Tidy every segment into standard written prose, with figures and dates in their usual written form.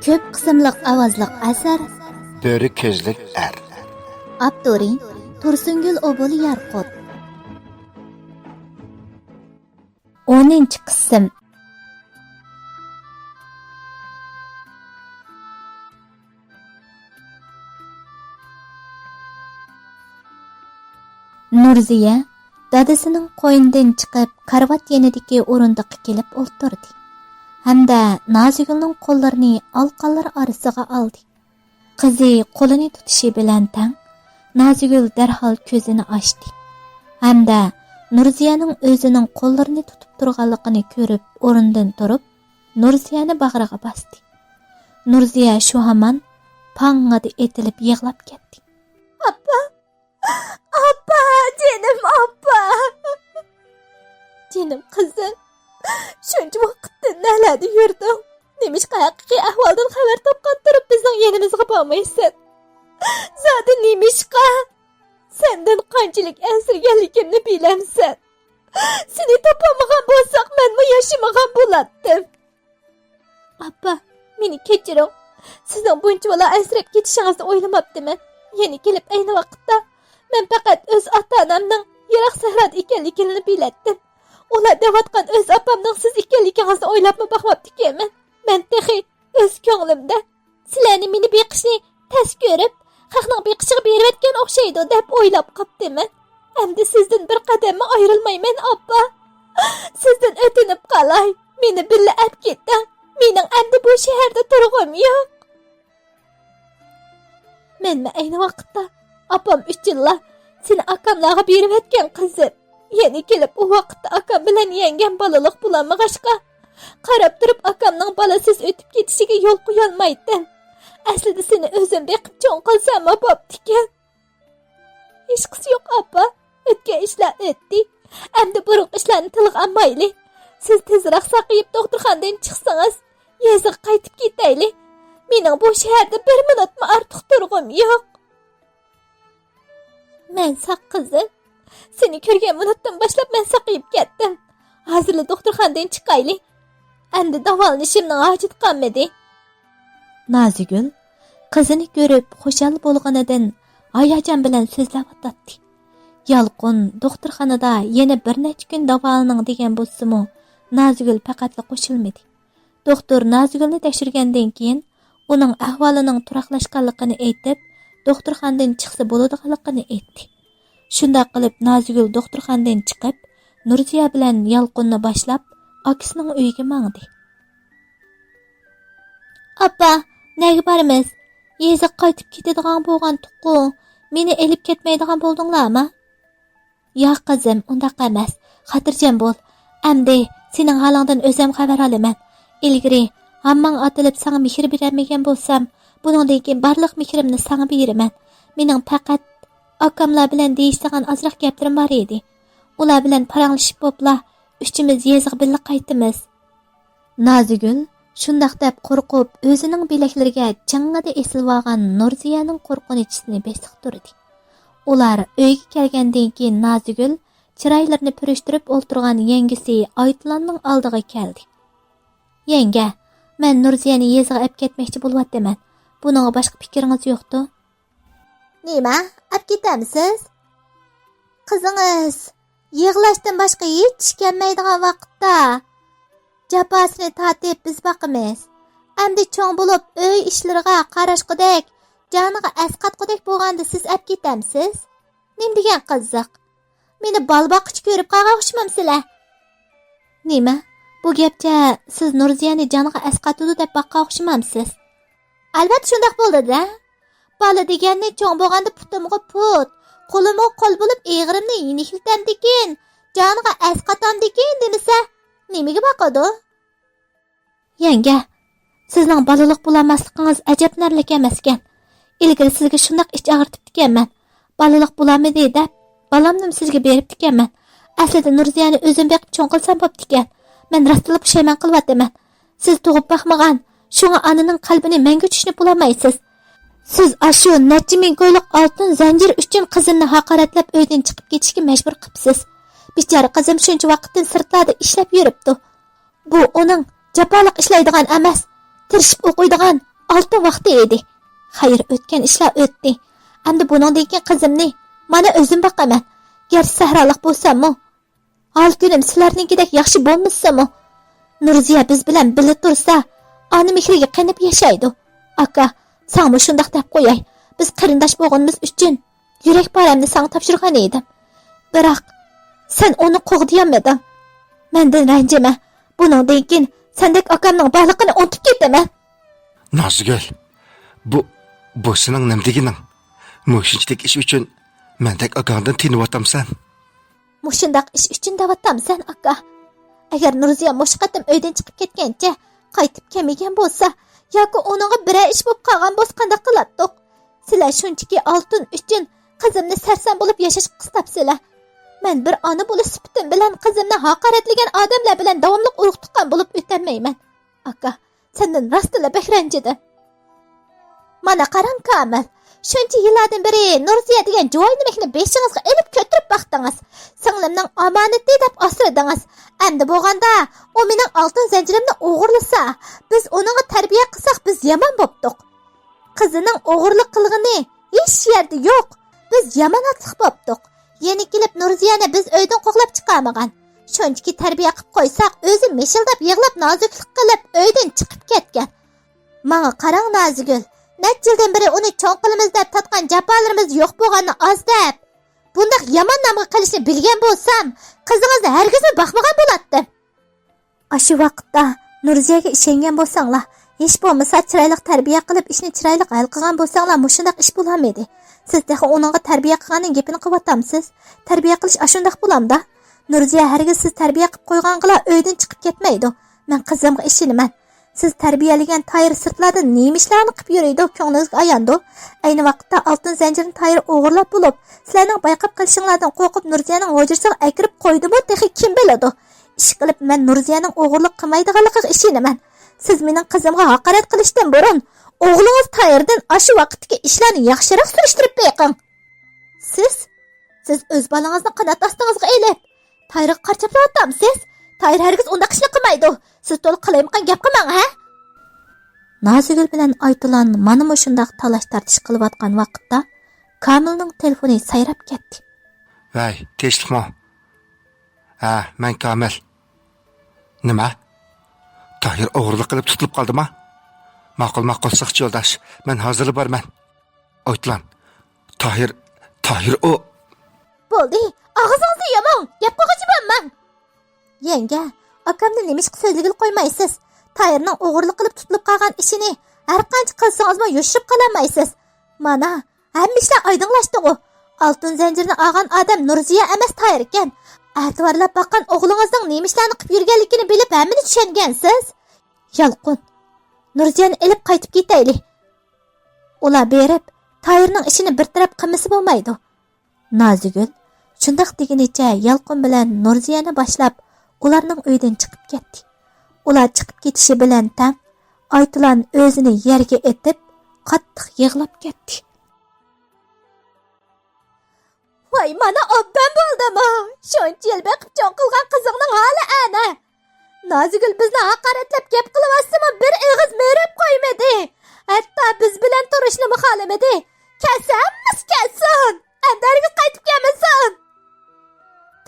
Ko'p qismliq ovozliq asar Bo'ri ko'zlik ar. Avtori Tursungul Obul Yarqut. 10-qism. Nurziya dadasining qo'ynidan chiqib karvat yanidagi o'rindiqqa kelib o'tirdi. Hamda Nozigulning qo'llarini alqanlar orasiga oldi. Qizi qo'lini tutishi bilan tang Nozigul darhol ko'zini ochdi. Hamda Nurziyaning o'zining qo'llarini tutib turganligini ko'rib, o'rnidan turib, Nurziyani bag'riga bosdi. Nurziya shu hamon pang'ida etilib yig'lab ketdi. "Appa! Appa, canım appa! Canım qizim, shuncha vaqtdan nalada yurding. Nemishqa haqiqiy ahvoldan xabar topgan turib bizning yanimizga bormaysan? Zodi nemishqa? Sendan qanchalik ansirganligimni bilamsan. Seni topamagan bo'lsak, menmi yashamagan bo'lardim. Appa, meni kechiring. Sizning buncha bola ansirab ketishingizni o'ylamabdiman. Yana kelib ayni vaqtda men faqat o'z ota-onamning yiroq sahrada ekanligini bilardim. Ular devatgan o'z opamning siz ekanligingizni o'ylabmi baxmabdikanman. Men texi o'z ko'nglimda sizlarni meni beqishni tas ko'rib, xalqning beqishiga berayotgan o'xshaydi deb o'ylab qopdiman. Endi sizdan bir qadammi ayrilmayman, appa. Sizdan o'tinib qolay. Meni billa olib keting. Mening endi bu shaharda turg'im yo'q. Menmi ayni vaqtda apam 3 yillar seni akamlarga berib o'tgan qizim. Yana kelib u vaqtda akam bilan yengam balaliq bulanmag'ashqa qarab turib akamning balasiz o'tib ketishiga yo'l qo'ya olmaydim. Aslida seni o'zim beqib cho'ng qilsam bo'ptikan. Hech qisi yo'q appa. O'tgan ishlar o'tdi. Endi burun ishlarni tilga olmayli. Siz tezroq saqiyib doktorxonadan chiqsangiz, yeziq qaytib ketayli. Mening bu shaharda 1 minutmi ortiq turg'im yo'q. Men qizim, seni ko'rgan minutdan boshlab men saqiyib ketdim. Hozirla doktorxonadan chiqayli. Endi davolanishimning hojat qolmadi. Nozigul qizini ko'rib xushal bo'lganidan hayajon bilan so'zlab o'tdi. Yalqin doktorxonada yana bir necha kun davolaning degan bo'lsa-mu, Nozigul faqatla qo'shilmadi. Doktor Nozigulni tekshirgandan keyin uning ahvolining turaqlashganligini aytib, doktorxonadan chiqsa bo'ladiganligini aytdi. Shunda qilib Nozigul doktorxonadan chiqib, Nurziya bilan Yalqinni boshlab akasining uyiga mangdi. "Appa, nega boramiz? Yeziq qaytib ketadigan bo'lgan tuqqu. Meni elib ketmaydigan bo'ldinglarmi?" "Yo'q qizim, undaq emas. Xotirjam bo'l. Endi sening holingdan o'zim xabar olaman. Ilgari hammang otilib sana mehr bermagan bo'lsam, buningdan keyin barliq mehrimni sana beraman. Mening faqat akamlar bilan deyishgan ozroq gaplarim bor edi. Ular bilan paranglashib bo'pla, uchimiz yeziq birga qaytamiz." Nozigul shundaq deb qo'rqib, o'zining bilaklariga changada esilib olgan Nurziyaning qo'rqinchisini besiq turdi. Ular uyga kelgandan keyin Nozigul chiroylarini purishtirib o'ltirgan yangisi Aytlanning oldiga keldi. "Yanga, men Nurziyani yeziqqa olib ketmoqchi bo'lyapman. Buningga boshqa fikringiz yo'qmi?" "Nima? Olib ketamsiz? Qizingiz yig'lashdan boshqa hech kelmaydigan vaqtda jafosini tatib biz boqamiz. Endi cho'ng bo'lib uy ishlariga qarashqidek, joniga asqatqidek bo'lganda siz olib ketamsiz? Nim degan qiziq. Meni balboqchi ko'rib qolgan o'xshamamsizlar?" "Nima? Bu gapcha siz Nurziyani joniga asqatudi deb boqqa o'xshamamsiz?" "Albatta shunday bo'ldi-da. Bola deganni cho'ng bo'lganda putimga put, qo'limga qo'l bo'lib eg'rimni yeniklatamdikin, joniga asqatamdikin demasa, nimaga boqadi?" "Yanga, sizning bolalik bo'lmasligingiz ajab narlik emas ekan. Ilgari sizga shunday ich og'ritibdikanman. Bolalik bo'lamidi deb balamni sizga beribdikanman. Aslida Nurziyani o'zim beqib cho'ng qilsam bo'ptikan. Men rostla pushaymon qilyapman. Siz tug'ib baxmagan, shunga onaning qalbini menga tushunib bo'lmaysiz. Siz ashu necha ming qo'yliq oltin zanjir uchun qizimni haqoratlab uydan chiqib ketishga majbur qilibsiz. Bichora qizim shuncha vaqtdan sirtlarda ishlab yuribdi. Bu uning jafoliq ishlaydigan emas, tirishib o'qiydigan oltin vaqti edi. Xayr, o'tgan ishlar o'tdi. Endi buningdan keyin qizimni mana o'zim boqaman. Garchi sahroliq bo'lsam-mu, oltinim sizlarnikidek yaxshi bo'lmasa-mu, Nurziya biz bilan birga tursa, ona mehriga qanib yashaydi. Aka, senmi shundoq deb qo'yay. Biz qarindosh bo'lganimiz uchun yurak paramni senga topshirgan edim. Biroq sen uni qo'g'diyolmading. Mendan ranjima. Buningdan keyin sendek akamning borlig'ini unutib ketaman. Nazgul, bu sening nima deganing? Mushunchalik ish uchun mendek akandan tiniyotamsan. Mushundaq ish uchun da'vatamsan, aka. Agar Nurziya mushqatim uydan chiqib ketgancha qaytib kelmagan bo'lsa, yoki uningga biror ish bo'lib qolgan bo'lsa qanday qilatdiq? Sizlar shunchaki oltin uchun qizimni sarson bo'lib yashash qistabsizlar. Men bir ona bo'lib sifatim bilan qizimni haqoratlagan odamlar bilan davomli urug' tuqqan bo'lib o'tamayman. Aka, sendan rostila behranjidim. Mana qarang Kamil, shuncha yillardan beri Nurziya degan jo'ynimakni beshingizga elib ko'tirib baqdingiz. Singlimning omonati deb asradingiz. Endi bo'lganda u mening oltin zanjirimni o'g'irlasa, biz uningga tarbiya qilsak biz yomon bo'pdiq. Qizining o'g'irlik qilg'ini hech yerda yo'q. Biz yomonatliq bo'pdiq. Yeni kelib Nurziyani biz uydan qo'g'lab chiqarmagan. Shunchaki tarbiya qilib qo'ysak, o'zi meshildab yig'lab noziklik qilib uydan chiqib ketgan. Menga qarang Nazigul, necha yildan beri uni cho'ng qilamiz deb tatgan jafolarimiz yo'q bo'lganini oz deb. Bundaq yomon namga qilishni bilgan bo'lsam, qizingizni hargizmi boqmagan bo'lardim. Shu vaqtda Nurziyaga ishongan bo'lsanglar, hech bo'lmasa chiroyli tarbiya qilib ishni chiroyli hal qilgan bo'lsanglar, mushundaq ish bo'larmidi? Siz dexa uningga tarbiya qilganning gapini qilayotamsiz. Tarbiya qilish ashundaq bo'lamda. Nurziya hargiz siz tarbiya qilib qo'yganlar uydan chiqib ketmaydi. Men qizimga ishonaman. Siz tarbiyalagan Tayir sirtlarda nima ishlarni qilib yuraydi, ko'nglingizga ayandi. Ayni vaqtda oltin zanjirini Tayir o'g'irlab bo'lib, sizlarning bayqab qilishinglardan qo'rqib Nurziyaning hojirsiga akirib qo'ydimi, texi kim biladi? Ish qilib men Nurziyaning o'g'irlik qilmaydiganligiga ishonaman. Siz mening qizimga haqorat qilishdan burun o'g'lingiz Tayirdan ashu vaqtdagi ishlarni yaxshiroq surishtirib beqing. Siz o'z bolangizni qanot ostingizga elib Tayirga qarchaplayotamsiz. Tayir hargiz undaq ishni qilmaydi. Siz to'liq qilayotgan gap qilmang, ha? Nazigul bilan Aytulan mana shundaq talash-tartish qilayotgan vaqtda Kamilning telefoni sayrab ketdi. Vay, tinchlikmi? Ha, men Kamil. Nima? Tayir o'g'irlik qilib tutilib qoldimi? Ma'qul siqchi yo'ldosh. Men hozir borman. Aytulan. Tayir o. Bo'ldi. Og'zingizni yomon. Gap qilg'uchi bo'lmang. Yanga, akamni nimish so'zligil qo'ymaysiz. Tayirning o'g'irlik qilib tutilib qolgan ishini har qancha qilsangizmi yoshib qolamaysiz. Mana, hamma ishlar oydinlashdi-ku. Oltin zanjirni olgan odam Nurziya emas Tayir ekan. A'tiborlab boqqan o'g'lingizning nemishlarni qilib yurganligini bilib hammani tushungansiz. Yalqin. Nurziyani elib qaytib ketaylik. Ular berib Tayirning ishini bir taraf qilmasi bo'lmaydi. Nazigul shundoq degunicha Yalqin bilan Nurziyani boshlab ularning uyidan chiqib ketdi. Ular chiqib ketishi bilan tam Aytulan o'zini yerga etib qattiq yig'lab ketdi. Voy, mana obdan bo'ldimi? Shuncha yil beqib cho'ng qilgan qizingning holi ana. Nazigul bizni haqoratlab gap qilyapsimi, bir og'iz merib qo'ymadi. Hatto biz bilan turishni xohlamadi. Kasammiz kasan. Andarga qaytib kelmasin.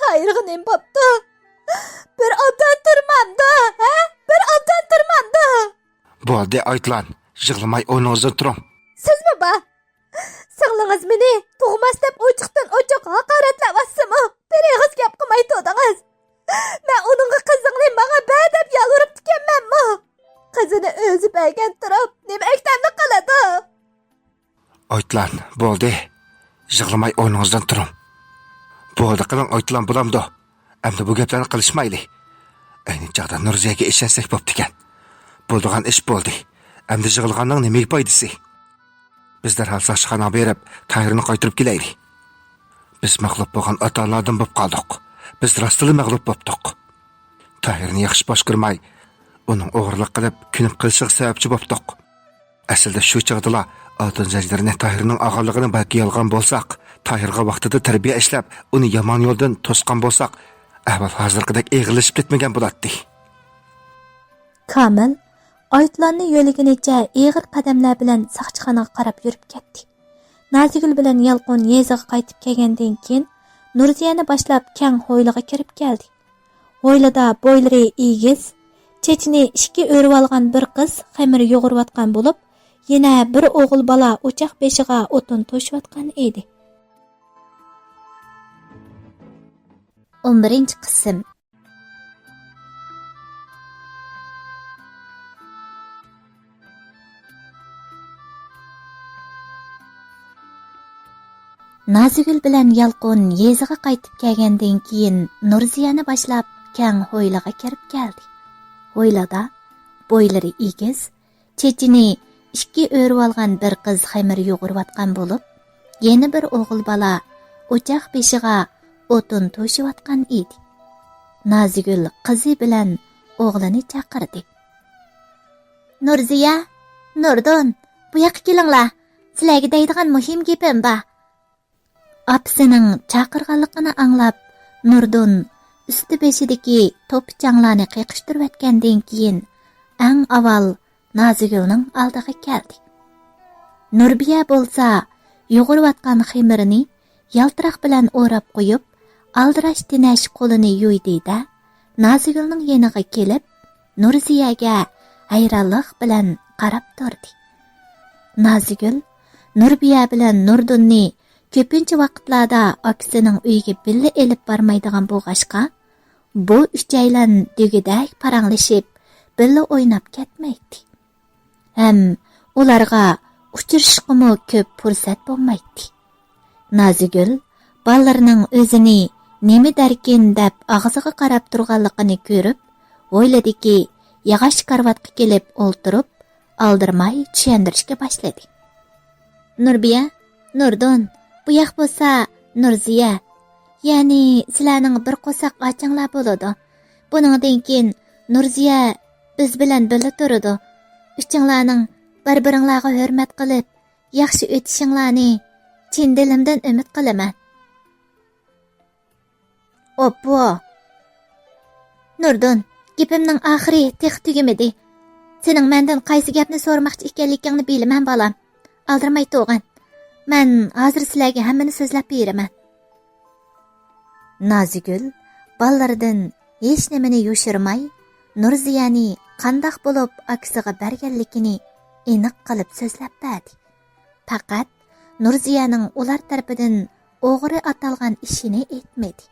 Tayirga nim bo'pti. Bir obdan turmanda, ha? Bir obdan turmanda. Bo'ldi, Aytulan. Yig'lamay o'rningizdan turing. Sizmi ba? Singlingiz meni tug'mas deb ochiqdan ochiq haqoratlayapsizmi? Bir og'iz gap qilmay to'dingiz. Men uningga qizingni menga ber deb yalvorib ekanmanmi? Qizini o'zi bergan turib, nima aytganini qiladi? Aytulan, bo'ldi. Yig'lamay o'rningizdan turing. Bo'ldi, qiling Aytulan bo'lamdi. Endi bu gaplarni qilishmaylik. Ayni chaqda Nurziyaga ishonsak bo'pti ekan. Bo'ldigan ish bo'ldi. Endi yig'ilganning nima foydasi? Bizlar hal sochxona berib, Tayirni qaytarib kelaylik. Biz mag'lub bo'lgan ota-onalardan bo'lib qoldik. Biz rostli mag'lub bo'ldik. Tayirni yaxshi boshqarmay, uning o'g'irlik qilib, kunib qilishiga sababchi bo'ldik. Aslida shu chaqdalar oltin zanjirni Tayirning og'irligini balki yolg'on bo'lsak, Tayirga vaqtida tarbiya ishlab, uni yomon yo'ldan to'sqan bo'lsak, ahvol hozirgidek eg'irlashib ketmagan bo'lardi. Kamil Oytlarni yo'liginicha eg'ir qadamlar bilan saqchixonaga qarab yurib ketdi. Nazigul bilan Yalqun yeziga qaytib kelgandan keyin Nurziyani boshlab keng hovliga kirib keldi. Hovlida bo'ylari egiz, chechini ikki o'rib olgan bir qiz xamir yo'g'irayotgan bo'lib, yana bir o'g'il bola o'choq beshiga o'tin to'shayotgan edi. 11-qism. Nazigul bilan Yalqun yeziga qaytib kelgandan keyin Nurziyani boshlab keng hovliga kirib keldi. Hovlida bo'ylari egiz, chechini ikki o'rib olgan bir qiz xamir yo'g'irayotgan bo'lib, yana bir o'g'il bola o'choq beshiga o'tin to'shayotgan edi. Nazigul qizi bilan o'g'lini chaqirdi. Nurziya, Nurdon, bu yoqqa kelinglar. Sizlarga deydigan muhim gapim bor. Apsining chaqirganligini anglab, Nurdon üstü beshidagi to'pichanglarni qiqishtirayotgandan keyin eng avval Nazigulning oldiga keldi. Nurbiya bo'lsa, yo'g'irayotgan ximirini yaltiroq bilan o'rab qo'yib, aldirash tinash qo'lini yuvdi-da, Nazigulning yeniga kelib, Nurziyaga hayronlik bilan qarab turdi. Nazigul Nurbiya bilan Nurdonni ko'pincha vaqtlarda akasining uyiga billa elib bormaydigan bo'lg'ashqa, bu uchaylan degidak paranglashib, billa o'ynab ketmaydi. Ham ularga uchrashishga ko'p fursat bo'lmaydi. Nazigul ballarning o'zini nima darkin deb og'ziga qarab turganligini ko'rib, o'yladiki, yog'och karvatga kelib o'ltirib, aldirmay tushuntirishga boshladi. Nurbiya, Nurdon, bu yoq bo'lsa Nurziya, ya'ni sizlarning bir qo'saq ochinglar bo'ladi. Buningdan keyin Nurziya biz bilan birga turadi. Uchinglarning bir-biringlarga hurmat qilib, yaxshi o'tishinglarni chin dilimdan umid qilaman. Oppo. Nurdon, gapimning oxiri tex tugamadi. Sening mendan qaysi gapni so'ramoqchi ekanligingni bilaman, bolam. Aldirmay to'g'an. Men hozir sizlarga hammani so'zlab beraman. Nazigul ballaridan hech nimani yo'shirmay, Nurziyani qandoq bo'lib aksiga berganligini aniq qilib so'zlab berdi. Faqat Nurziyaning ular tarafidan o'g'ri atalgan ishini aytmadi.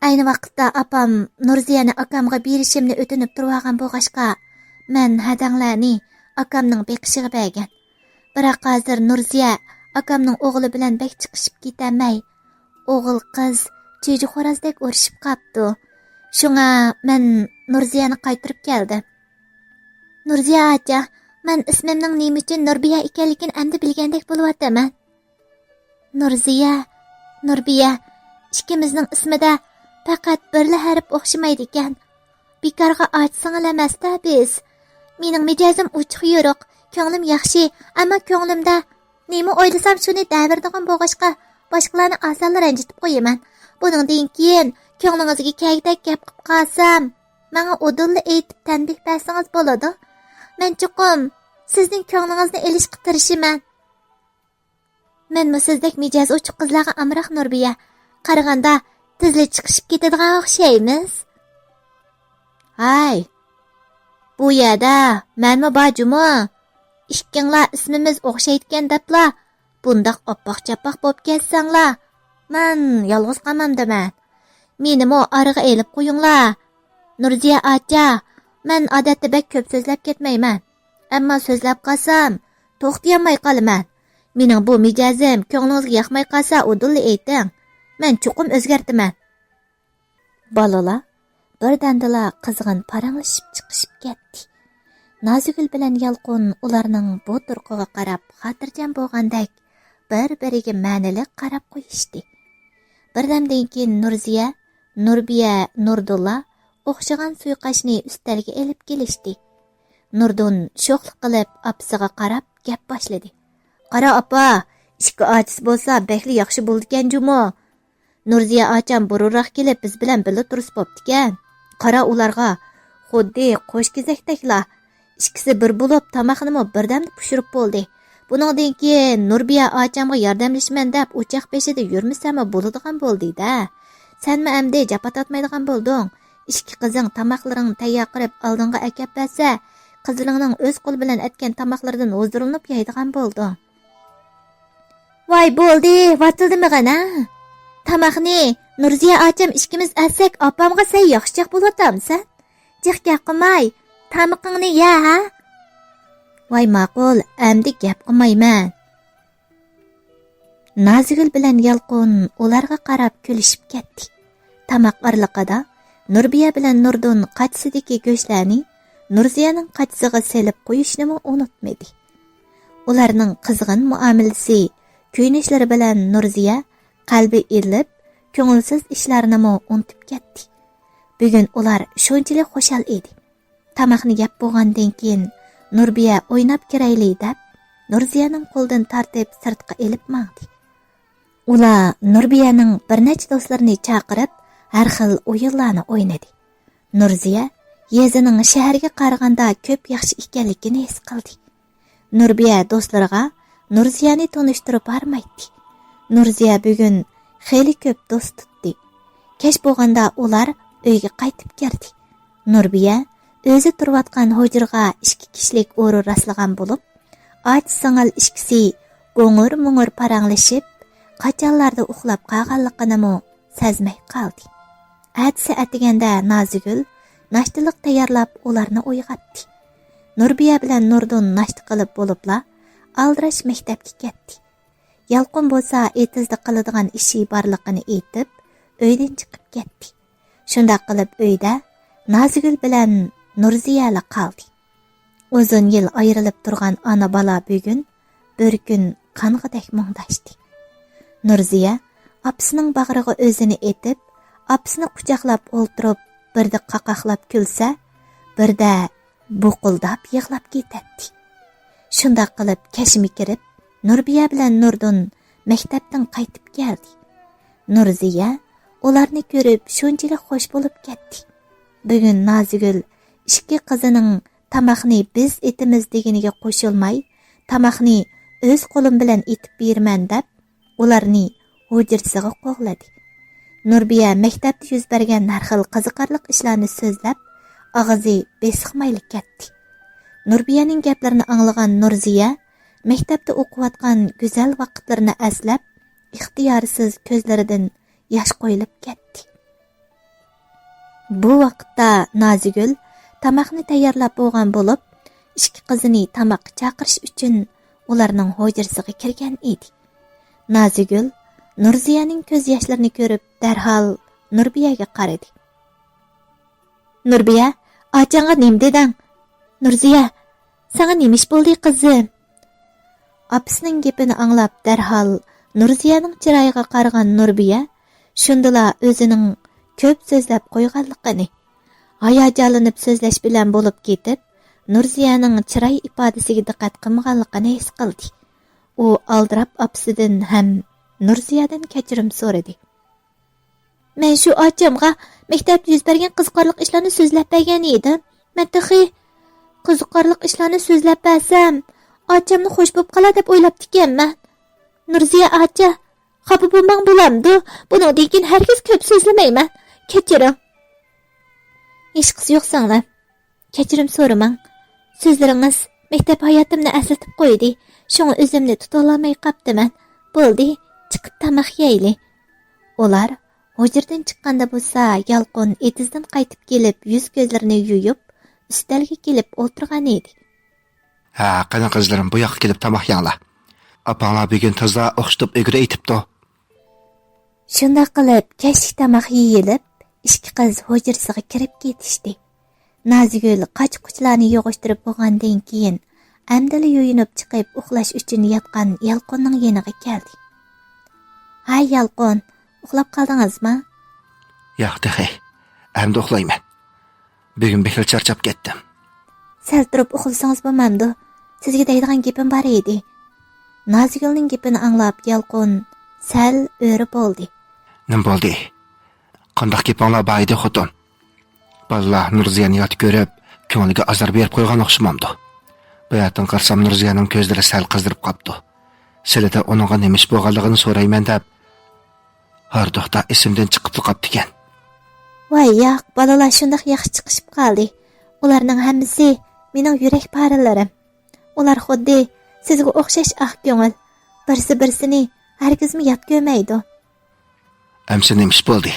Ayni vaqtda apam Nurziyani akamga berishimni o'tinib turgan bo'lg'ashqa, men hadanglarni akamning beqishiga bergan. Biroq hozir Nurziya akamning o'g'li bilan bek chiqishib ketamay, o'g'il qiz cho'ji xo'rozdek urishib qapti. Shunga men Nurziyani qaytirib keldim. Nurziya acha, men ismimning nima uchun Nurbiya ekanligini endi bilgandek bo'lyapman. Nurbiya, ikkimizning ismida faqat birla harf o'xshamaydi ekan. Bekorga ochsang emasda biz. Mening mijozim uchiq yo'riq, ko'nglim yaxshi, ammo ko'nglimda nima o'ylasam shuni davirdigan bo'lg'ashqa, boshqalarni osonla ranjitib qo'yaman. Buningdan keyin ko'nglingizga kaydak gap qilib qolsam, menga o'dilni aytib tanbih bersangiz bo'ladi. Men chuqum sizning ko'nglingizni elishga tirishiman. Men sizdek mijoz uchiq qizlarga amroq Nurbiya, qaraganda tezli chiqishib ketadigan o'xshaymiz. Hay, bu yerda menmi bajumi? Ikkinglar ismimiz o'xshaydigan debla, bundaq oppoq-chappoq bo'lib ketsanglar, men yolg'iz qolmamdaman. Menimi ariga elib qo'yinglar. Nurziya acha, men odatda bek ko'p so'zlab ketmayman. Ammo so'zlab qolsam, to'xtayolmay qolaman. Mening bu mijozim ko'nglingizga yoqmay qolsa, o'dilni ayting. Men chuqum o'zgartaman. Balalar birdandala qizg'in paranglashib chiqishib ketdi. Nazigul bilan Yalqun ularning bu turqiga qarab xotirjam bo'lgandek bir-biriga ma'nili qarab qo'yishdi. Birdamdan keyin Nurziya, Nurbiya, Nurdulla o'xshagan suiqashni ustalga elib kelishdi. Nurdun sho'xlik qilib apasiga qarab gap boshladi. Qara opa, ishga ojiz bo'lsa bekli yaxshi bo'ldi ekan jumo. Nurziya ocham bururroq kelib biz bilan birga turib bo'pti ekan. qara ularga xuddi qo'sh kezakdakla ikkisi bir bo'lib tamoqnimi birdamda pishirib bo'ldi. Buningdan keyin Nurbiya achamga yordamlashman deb o'choq beshida yurmasam bo'ladigan bo'ldi-da. Senmi endi japa tatmaydigan bo'lding? Ikki qizing tamoqlaringni tayyor qilib oldinga akab bersa, qizlingning o'z qo'li bilan etgan tamoqlaridan huzurlanib yeydigan bo'ldi. Voy bo'ldi, vatildimi g'ana? Tamoqni Nurziya acham ikkimiz atsak, opamga say yaxshiroq bo'latamsan. Jiqqa qilmay, tamoqingni ye, ha? Voy ma'qul, endi gap qilmayman. Nazigul bilan Yalqin ularga qarab kulishib ketdi. Tamoq orliqida Nurbiya bilan Nurdun qachsidagi go'shtlarni Nurziyaning qachsig'iga selib qo'yishni unutmadi. Ularning qizg'in muomalasi, kuyunishlari bilan Nurziya qalbi ilib, ko'ngilsiz ishlarini unutib ketdi. Bugun ular shunchalik xushal edi. Tamoqni yeb bo'lgandan keyin Nurbiya o'ynab kirayli deb Nurziyaning qo'ldan tortib sirtqa elib mangdi. Ular Nurbiyaning bir necha do'stlarini chaqirib, har xil o'yinlarni o'ynadi. Nurziya yezining shaharga qaraganda ko'p yaxshi ekanligini his qildi. Nurbiya do'stlariga Nurziyani tanishtirib bormaydi. Nurziya bugun xeyli ko'p do'st tutdi. Kech bo'lganda ular uyga qaytib keldi. Nurbiya o'zi turayotgan hujraga 2 kishilik o'rin rastlagan bo'lib, och singil ikkisi go'ng'ir-mung'ir paranglashib, qachonlarda uxlab qolganligini sezmay qoldi. Atsa atiganda Nazigul nashtiliq tayyorlab ularni uyg'otdi. Nurbiya bilan Nurdun nashti qilib bo'libla aldirash maktabga ketdi. Yalqin bo'lsa etizda qiladigan ishi borligini aytib, uydan chiqib ketdi. Shunda qilib uyda Nazigul bilan Nurziyala qoldi. Uzun yil ayrilib turgan ona bola bugun bir kun qang'idak mungdashdi. Nurziya opasining bag'riga o'zini etib, opasini quchoqlab o'ltirib, birda qaqaqlab kulsa, birda buqildab yig'lab ketadi. Shunda qilib kashmi kirib, Nurbiya bilan Nurdun maktabdan qaytib keldi. Nurziya ularni ko'rib shunchalik xush bo'lib ketdi. Bugun Nazigul ikki qizining tamoqni biz etimiz deganiga qo'shilmay, tamoqni o'z qo'lim bilan etib berman deb ularni hujrasiga qo'g'ladi. Nurbiya maktabda yuz bergan har xil qiziqarli ishlarni so'zlab, og'izi besiqmaylik ketdi. Nurbiyaning gaplarini anglagan Nurziya maktabda o'qiyotgan go'zal vaqtlarini eslab, ixtiyorsiz ko'zlaridan yosh qo'yilib ketdi. Bu vaqtda Nazigul tamoqni tayyorlab bo'lgan bo'lib, ikki qizini tamoq chaqirish uchun ularning hujrasiga kirgan edi. Nazigul Nurziyaning ko'z yoshlarini ko'rib, darhol Nurbiyaga qaradi. Nurbiya, ochangga nima deding? Nurziya, sana nima ish bo'ldi qizim? Opasining gapini anglab, darhol Nurziyaning chiroyiga qaragan Nurbiya shundala o'zining ko'p so'zlab qo'yganligini, hayajonlanib so'zlash bilan bo'lib ketib, Nurziyaning chiroy ifodasiga diqqat qilmaganligini his qildi. U aldirab opasidan ham Nurziyadan kechirim so'radi. Men shu ochamga maktabda yuz bergan qiziqarli ishlarni so'zlab bergan edim. Men taxi qiziqarli ishlarni so'zlab bersam, ochamni xush bo'lib qolar deb o'ylabdi ekanman. Nurziya ocha, xafa bo'lmang bo'lamdi. Bundan keyin hargiz ko'p so'zlamayman. Kechiring. Hech qisi yo'q singlim. Kechirim so'ramang. So'zlaringiz maktab hayotimni eslatib qo'ydi. Shunga o'zimni tuta olmay qoptiman. Bo'ldi, chiqib tamoq yeyli. Ular hujradan chiqqanda bo'lsa, Yalqin etizdan qaytib kelib, yuz ko'zlarini yuyib, ustalga kelib o'tirgan edi. Ha, qani qizlarim, bu yoqqa kelib tamoq yanglar. Apanglar bugun tezda o'xshitib egri aytibdi. Shunda qilib kechki tamoq yeyilib, ikki qiz hujrasiga kirib ketishdi. Nazigul qoch-quchlarni yig'ishtirib bo'lgandan keyin amdili yuyinib chiqib uxlash uchun yotgan Yalqinning yoniga keldi. "Hay Yalqin, uxlab qoldingizmi?" "Yo'q, dahi. Endi uxlayman. Bugun bekal charchab ketdim." "Sal turib uxlasangiz bo'lmamdi. Sizga deydigan gapim bor edi." Nazigulning gapini anglab Yalqin sal o'ri bo'ldi. "Nim bo'ldi? Qanday gapinglar bor edi, xotin? Balla Nurziyani yot görüp, köngülge azar berip koygan oqşamamdı. Bu ýatdan qarsam Nurziyanyň közleri sal qızdyryp qapdy. Selede onunğa nemiş bolganlygyny soraýman dep, hardokda esimden çykyp qapdy eken. Vay yoq, balalar şundaq yaxşı çıkışıp qaldy. Ularning hammasi mening yürek paralarim. Ular xuddi sizga o'xshash ah ko'ngil. Birsi-birsini hargizmi yat görmeydi. Emse nemiş boldy?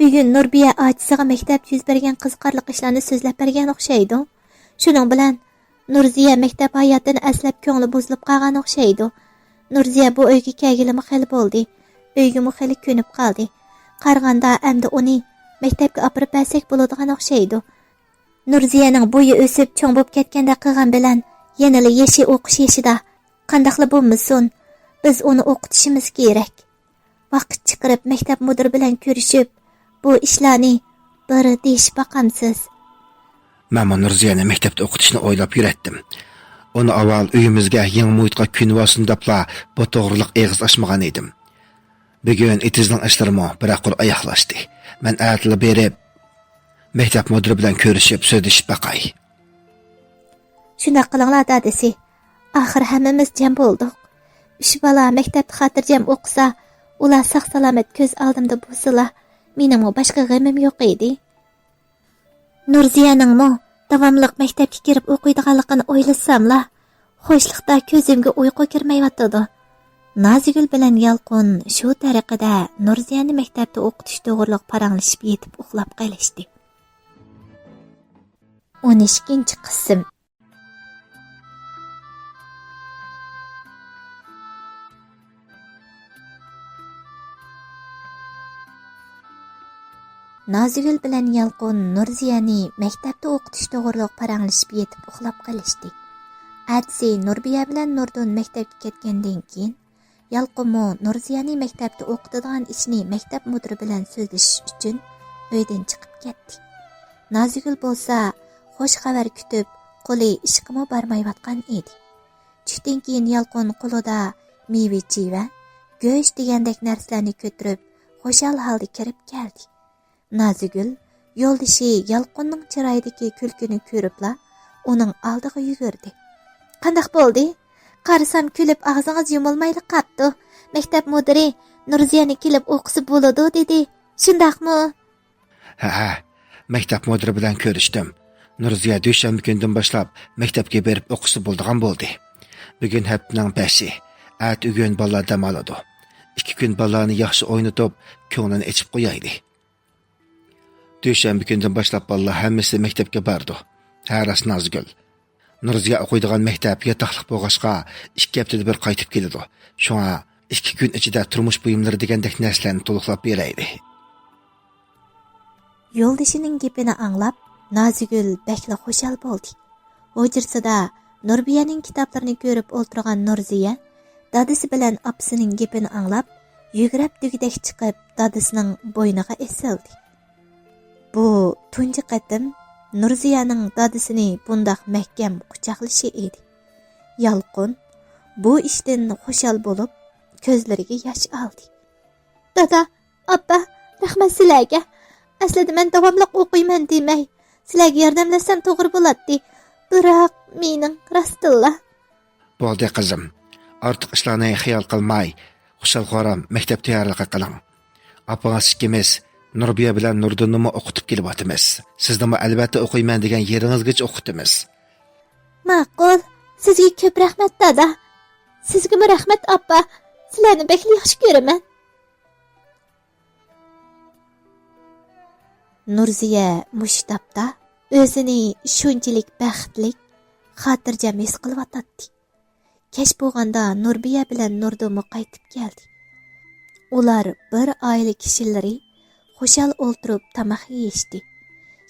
Bugun Nurbiya aciziga maktab yüz bergen qiziqarli ishlarni so'zlab bergan o'xshaydi. Shuning bilan Nurziya maktab hayotini aslab ko'ngli buzilib qolgan o'xshaydi. Nurziya bu uyga kelgilimi xeli bo'ldi. Uygimi xeli ko'nib qoldi. Qarg'anda endi uni maktabga olib bersak bo'ladigan o'xshaydi. Nurziyaning bo'yi o'sib cho'ng bo'lib ketganda qilgan bilan yanali yeshi o'qish yeshida qandaqli bo'lmasin, biz uni o'qitishimiz kerak. Vaqt chiqarib maktab mudiri bilan ko'rishib, bu ishlarni bir deyish baqamsiz. Men Nurziyani maktabda o'qitishni o'ylab yuratdim. Onu avval uyimizga yangi muhitga ko'nvasin depla bu to'g'riliq eg'iz ochmagan edim. Bugun itizning ishlarimi biraqur oyoqlashdi. Men atli berib maktab mudiri bilan ko'rishib so'zlashib baqay. Shunda qilinglar dadasi. Axir hammamiz jam bo'ldik. Uch bola maktabda xotirjam o'qisa, ular sog' salomat ko'z oldimda bo'lsalar, meningmi boshqa g'amim yo'q edi. Nurziyaningmi davomli maktabga kirib o'qiydiganligini o'ylasamla, xo'shliqda ko'zimga uyqu kirmayotdi. Nazigul bilan Yalqin shu tariqada Nurziyani maktabda o'qitish to'g'riliq paranglashib yetib uxlab qolishdi. 12-qism. Nazigul bilan Yalqin Nurziyani maktabda o'qitish to'g'riliq paranglashib yetib uxlab qolishdi. Atsi Nurbiya bilan Nurdun maktabga ketgandan keyin Yalqinmo Nurziyani maktabda o'qitadigan ishni maktab mudiri bilan so'zlashish uchun uydan chiqib ketdi. Nazigul bo'lsa xo'sh xabar kutib, qo'li ishqimi bormayotgan edi. Tushdan keyin Yalqin qo'lida meva va go'sht degandek narsalarni ko'tarib, xo'shal holda kirib keldi. Nazigul yo'ldoshi Yalqinning chiroyidagi kulkini ko'ribla, uning oldiga yugurdi. "Qandaq bo'ldi? Qarasam kulib og'zingiz yumilmayli qapti. Maktab mudiri Nurziyani kelib o'qisa bo'ladi" dedi. Shundaqmi? Ha, maktab mudiri bilan ko'rishdim. Nurziya dushanba kundan boshlab maktabga berib o'qisa bo'ladigan bo'ldi. Bugun haftaning 5-i. At bugun bolalar dam oladi. 2 kun bolalarni yaxshi o'ynatib, ko'nglini ichib qo'yaydi. Dushanba kundan boshlab bolalar hammasi maktabga bordi. Haras Nazgul. Nurziya o'qiydigan maktab yotoqliq bo'lg'achqa 2 haftada bir qaytib keladi. Shunga 2 kun ichida turmush buyumlari degandek narsalarni to'liqlab beraydi. Yo'ldoshining gapini anglab, Nazigul bakla xushal bo'ldi. O'jirsida Nurbiyaning kitoblarini ko'rib o'tirgan Nurziya, dadasi bilan opasining gapini anglab, yugurib dugidek chiqib, dadasining bo'yniga esildi. Bu tunji qatim Nurziyaning dadasini bundaq mahkam quchoqlashi edi. Yalqin bu ishdan xushal bo'lib, ko'zlariga yosh oldi. "Dada, oppa, rahmat sizlarga. Aslida men davomli o'qiyman demay, sizlarga yordamlasam to'g'ri bo'ladi. Biroq mening rostilla." Bo'ldi qizim. Ortiq ishlarni xiyol qilmay, xushal-xoram maktab tayyorligi qiling. Apangiz ikkimiz Nurbiya bilan Nurdunni o'qitib kelyapmiz. Sizni albatta o'qiyman degan yeringizgacha o'qitamiz. Ma'qul. Sizga ko'p rahmat dada. Sizga rahmat oppa. Sizlarni bek yaxshi ko'raman. Nurziya mushtapda o'zini shunchalik baxtli, xotirjam his qilyotdi. Kech bo'lganda Nurbiya bilan Nurdun qaytib keldi. Ular bir oila kishilari xushal o'ltirib tamoq yeyishdi.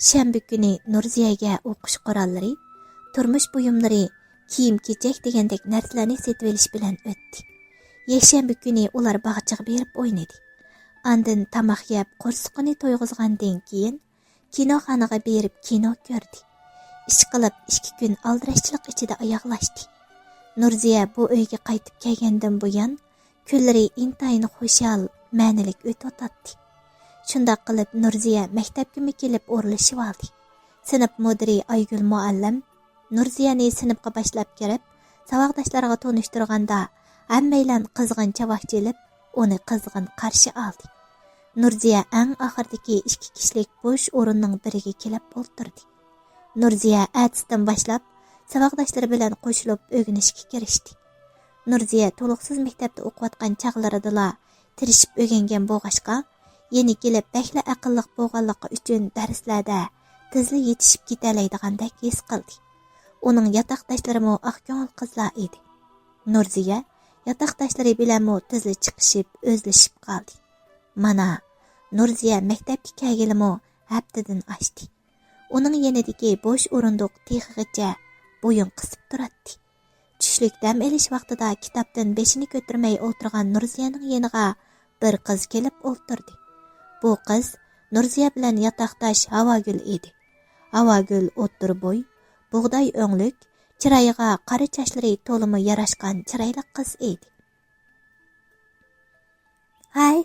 Shanba kuni Nurziyaga o'qish qurollari, turmush buyumlari, kiyim-kechak degandek narsalarni sotib olish bilan o'tdi. Yakshanba kuni ular bog'chaga berib o'ynadi. Andin tamoq yeb qo'rsiqini to'yg'izgandan keyin kinoxonaga berib kino ko'rdi. Ish qilib 2 kun aldirashchilik ichida oyoqlashdi. Nurziya bu uyga qaytib kelgandan buyon kunlari intayin xushal, ma'nilik o'tib. Shundoq qilib Nurziya maktabga kelib o'rlashib oldi. Sinf mudiri Aygul muallim Nurziyani sinfga boshlab kirib, savodashlarga tanishtirganda hammaylar qizg'in chavoq chelib, uni qizg'in qarshi oldi. Nurziya eng oxirdagi 2 kishilik bo'sh o'rinning biriga kelib o'tirdi. Nurziya atsdan boshlab savodashlari bilan qo'shilib o'rganishga kirishdi. Nurziya to'liqsiz maktabda o'qiyotgan chaqlaridala tirishib o'rgangan bo'g'ashqa, yeni kelib bakla aqlliq bo'lganligi uchun darslarda tezli yetishib ketalaydigandek his qildi. Uning yotoqdoshlari aqko'ngil qizlar edi. Nurziya yotoqdoshlari bilan tezli chiqishib, o'zlashib qoldi. Mana Nurziya maktabga kelganimi haftadan oshdi. Uning yanidagi bo'sh o'rindiq tegigacha bo'yin qisib turadi. Tushlik dam olish vaqtida kitobdan beshini ko'tarmay o'tirgan Nurziyaning yoniga bir qiz kelib o'tirdi. Bu qiz Nurziya bilan yotoqdosh Havogul edi. Havogul o'ttir bo'y, bug'doy o'nglik, chiroyiga qora chochlari to'limi yarashgan chiroyli qiz edi. "Hay,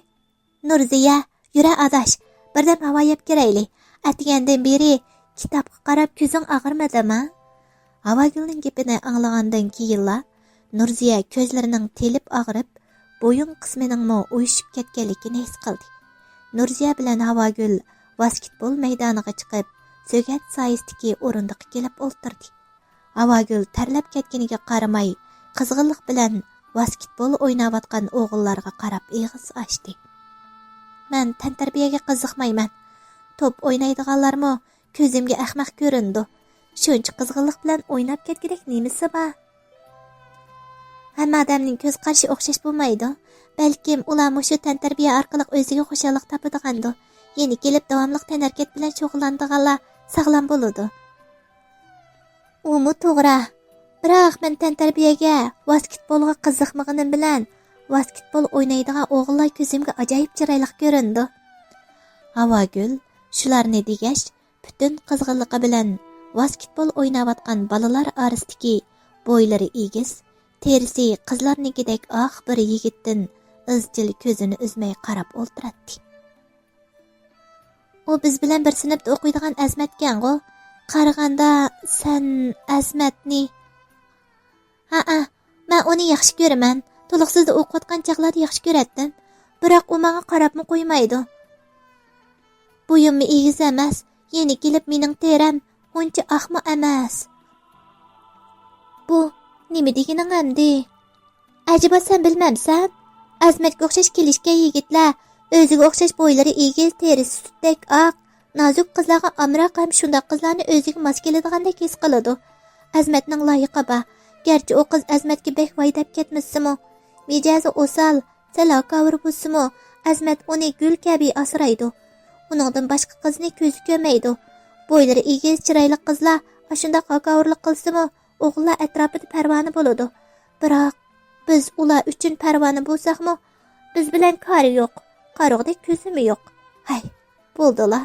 Nurziya, yura adash, birdan havo yeb kelayli. Atgandan beri kitobga qarab ko'zing og'irmadimi?" Havogulning gapini anglagandan keyinla Nurziya ko'zlarining telib og'rib, bo'yin qismining uyushib ketganligini his qildi. Nurziya bilan Havogul basketbol maydoniga chiqib, so'gat soyistiki o'rindiqqa kelib o'tirdi. Havogul tarlab ketganiga qaramay, qizg'inlik bilan basketbol o'ynayotgan o'g'illarga qarab eg'iz ochdi. "Men tantarbiyaga qiziqmayman. Top o'ynaydiganlarmi ko'zimga ahmoq ko'rindi. Shuncha qizg'inlik bilan o'ynab ketgidek nemisi bor? Hamma odamning ko'z qarashi o'xshash bo'lmaydi. Balkim ular shu tantarbiya orqali o'ziga xo'shalik topadigandir. Yeni kelib davomli tanarkat bilan shug'ullanadiganlar sog'lom bo'ladi." "Umi to'g'ri. Biroq men tantarbiyaga, basketbolga qiziqmaganim bilan basketbol o'ynaydigan o'g'illar ko'zimga ajoyib chiroyli ko'rindi." Havogul shularni degach, butun qizg'inligi bilan basketbol o'ynayotgan bolalar orasidagi bo'ylari egiz, terisi qizlarnikidek oq bir yigitdan izchil ko'zini uzmay qarab o'tiradi. "U biz bilan bir sinfda o'qiydigan Azmatkan-ku. Qaraganda sen Azmatni..." "Ha, men uni yaxshi ko'raman. To'liqsizda o'qiyotgan chaqlarda yaxshi ko'ratdim. Biroq u menga qarabmi qo'ymaydi. Bo'yimmi egiz emas, yeni kelib mening teram uncha oqmi emas." "Bu nima deganing endi? Ajiba sen bilmamsan? Azmatga o'xshash kelishgan yigitlar o'ziga o'xshash bo'ylari egiz, terisi sutdek oq, nozik qizlarga amroq ham shunday qizlarni o'ziga mos keladigandek his qiladi. Azmatning loyiqi bor. Garchi u qiz Azmatga bek voydab ketmasimi, mijozi o'sal, salokavr bo'lsimi, Azmat uni gul kabi asraydi. Uningdan boshqa qizni ko'zi ko'rmaydi. Bo'ylari egiz, chiroyli qizlar shunday qoqavurlik qilsimi, o'g'illar atrofida parvona bo'ladi. Biroq biz ular uchun parvona bo'lsakmi, biz bilan kori yo'q. Qaroqdek ko'zimi yo'q. Hay, bo'ldilar.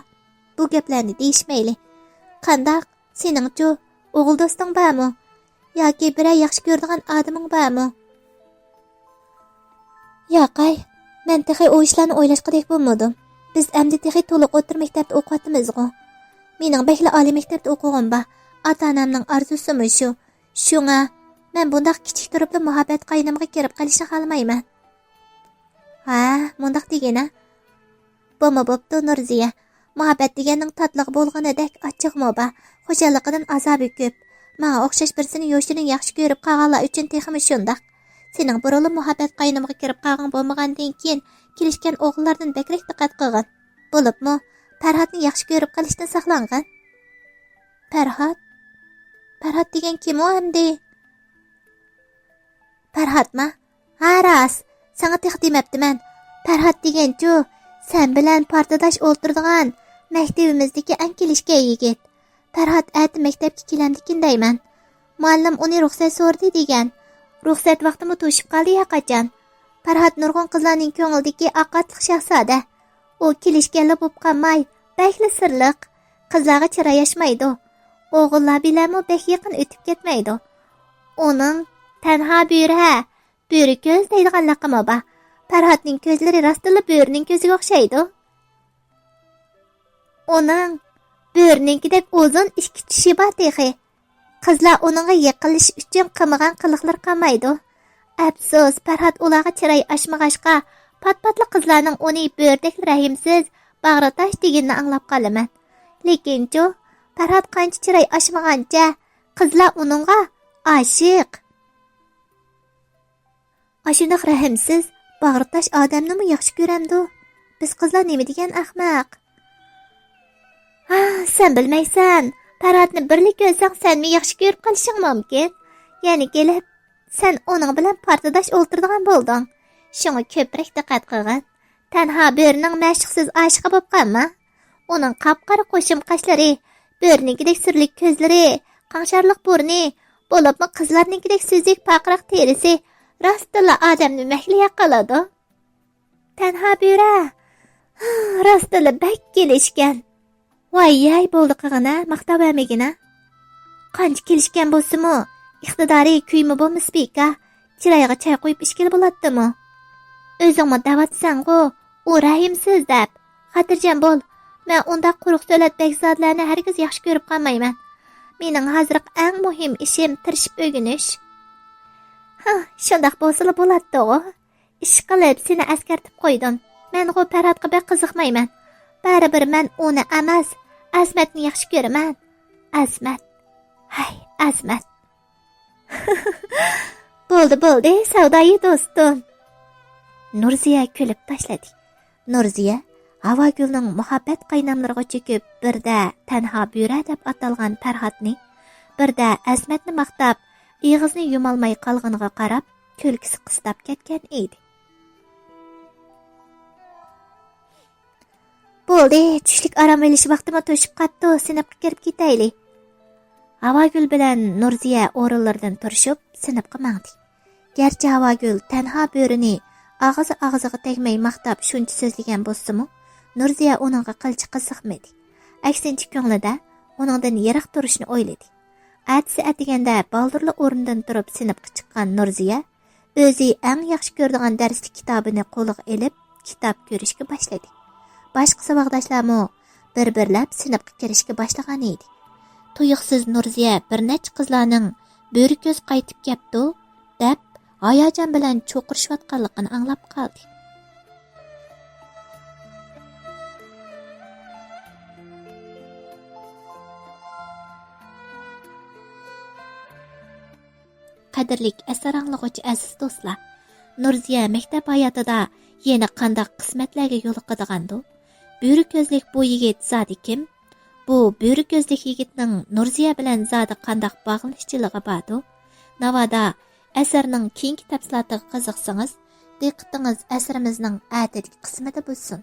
Bu gaplarni deyishmayli. Qandoq? Seningchi o'g'il do'sting bormi? Yoki biror yaxshi ko'radigan odaming bormi? Yo'qay, men texay o ishlarni o'ylashqadek bo'lmadim. Biz endi texay to'liq o'tir maktabda o'qiyapmiz-ku. Mening bekla oliy maktabda o'qig'im bor. Ota-onamning orzusimi shu. Shunga men bundoq kichik turibli muhabbat qaynimga kirib qolishni xohlamayman. Ha, bundoq degana. Bo'pti Nurziya. Muhabbat deganning tatliq bo'lganidek achchiqmi bor. Xo'jaligidan azobi ko'p. Menga o'xshash birsini yo'shining yaxshi ko'rib qolganlar uchun texmi shundoq. Sening buruli muhabbat qaynimga kirib qolgan bo'lmagandan keyin kelishgan o'g'illardan bakrak diqqat qilgan. Bo'libmi? Farhodni yaxshi ko'rib qolishdan saqlangan. Farhod degan kim u endi? Farhodmi? Ha, ras. Sana tex demabdiman. Farhod degan-chu, sen bilan partidosh o'ltirdigan maktabimizdagi eng kelishgan yigit. Farhod ati maktabga kelamdikin deyman. Muallim uni ruxsat so'rdi degan. Ruxsat vaqtimi to'shib qoldi ya qachon. Farhod nurg'un qizlarning ko'nglidagi oqatliq shahzoda. U kelishganlar bo'lib qolmay, bakli sirliq. Qizlarga chirayashmaydi. O'g'illar bilanmi bak yaqin o'tib ketmaydi. Uning tanha bo'ri ko'z deydigan laqami bor. Farhodning ko'zlari rostila bo'rining ko'ziga o'xshaydi. Onun böğrüninkidek uzun ikki tishi bor texi. Qizlar uningga yiqilish uchun qilmagan qiliqlar qolmaydi. Afsus, Farhod ularga chiroy ochmag'ashqa, pat-patli qizlarning uni bo'rdek rahimsiz, bag'ritash deganini anglab qolaman. Lekin-chu, Farhod qancha chiroy ochmagancha, qizlar uningga oshiq. Ashundoq rahimsiz, bag'ritash odamni yaxshi ko'ramdi. Biz qizlar nima degan ahmoq? Ha, sen bilmaysan. Farhodni birlik ko'rsang, senni yaxshi ko'rib qolishing mumkin. Ya'ni kelib, sen uning bilan partidosh o'ltiradigan bo'lding. Shunga ko'proq diqqat qilgin. Tanha bo'rining mashqsiz oshiqi bo'lib qolma. Uning qop-qora qo'shim qoshlari, bo'rinikidek surlik ko'zlari, qanşarliq burni, bo'libmi qizlarnikidek suzuk paqiriq terisi rostilla odamni mahliya qiladi. Tanha bo'ra rostilla bak kelishgan. Voy, bo'ldi qig'ina, maqtavermagina. Qancha kelishgan bo'lsa-mu, iqtidori kuymi bo'lmas beka, chiroyiga choy qo'yib ishkil bo'ladimi? O'zingmi davatsan-ku, u rahimsiz deb. Xotirjam bo'l. Men unda quruq so'latbek zotlarni hargiz yaxshi ko'rib qolmayman. Mening hozirgi eng muhim ishim tirishib o'rganish. Ha, shundoq bo'lsa bo'ladi-ku. Ish qilib seni askartib qo'ydim. Men u Farhodga bek qiziqmayman. Baribir men uni emas, Azmatni yaxshi ko'raman. Azmat. Hay, Azmat. Bo'ldi, savdoyi do'stim. Nurziya kulib tashladi. Nurziya Havogulning muhabbat qaynamlariga cho'kib, birda tanha bo'ra deb atalgan Farhodni, birda Azmatni maqtab, og'izni yumalmay qolganiga qarab, kulgisi qistab ketgan edi. Bo'ldi, tushlik aram olish vaqtimi to'shib qatdi, sinfga kirib ketaylik. Havogul bilan Nurziya o'rinlaridan turishib, sinfga mangdi. Garchi Havogul tanha bo'rini og'ziga tegmay maqtab shuncha so'zlagan bo'lsa-mu, Nurziya uningga qilchi qiziqmadi. Aksincha ko'nglida uningdan yiroq turishni o'yladi. Atsi atiganda baldurli o'rnidan turib sinfga chiqqan Nurziya o'zi eng yaxshi ko'radigan darslik kitobini qo'liga olib, kitob ko'rishga boshladi. Boshqa saboqdoshlarmi bir-birlab sinfga kirishga boshlagan edi. Tuyuqsiz Nurziya bir nechta qizlarning bo'ri ko'z qaytib kelibdi deb hayajon bilan cho'qirishayotganligini anglab qoldi. Qadrlik asar anglovchi aziz do'stlar, Nurziya maktab hayotida yana qanday qismatlarga yo'liqadigandu? Bo'ri ko'zlik bu yigit zodi kim? Bu bo'ri ko'zlik yigitning Nurziya bilan zodi qanday bog'lanishchiligi bordu? Navoda asarning keyingi tafsilotiga qiziqsangiz, diqqatingiz asrimizning atidagi qismida bo'lsin.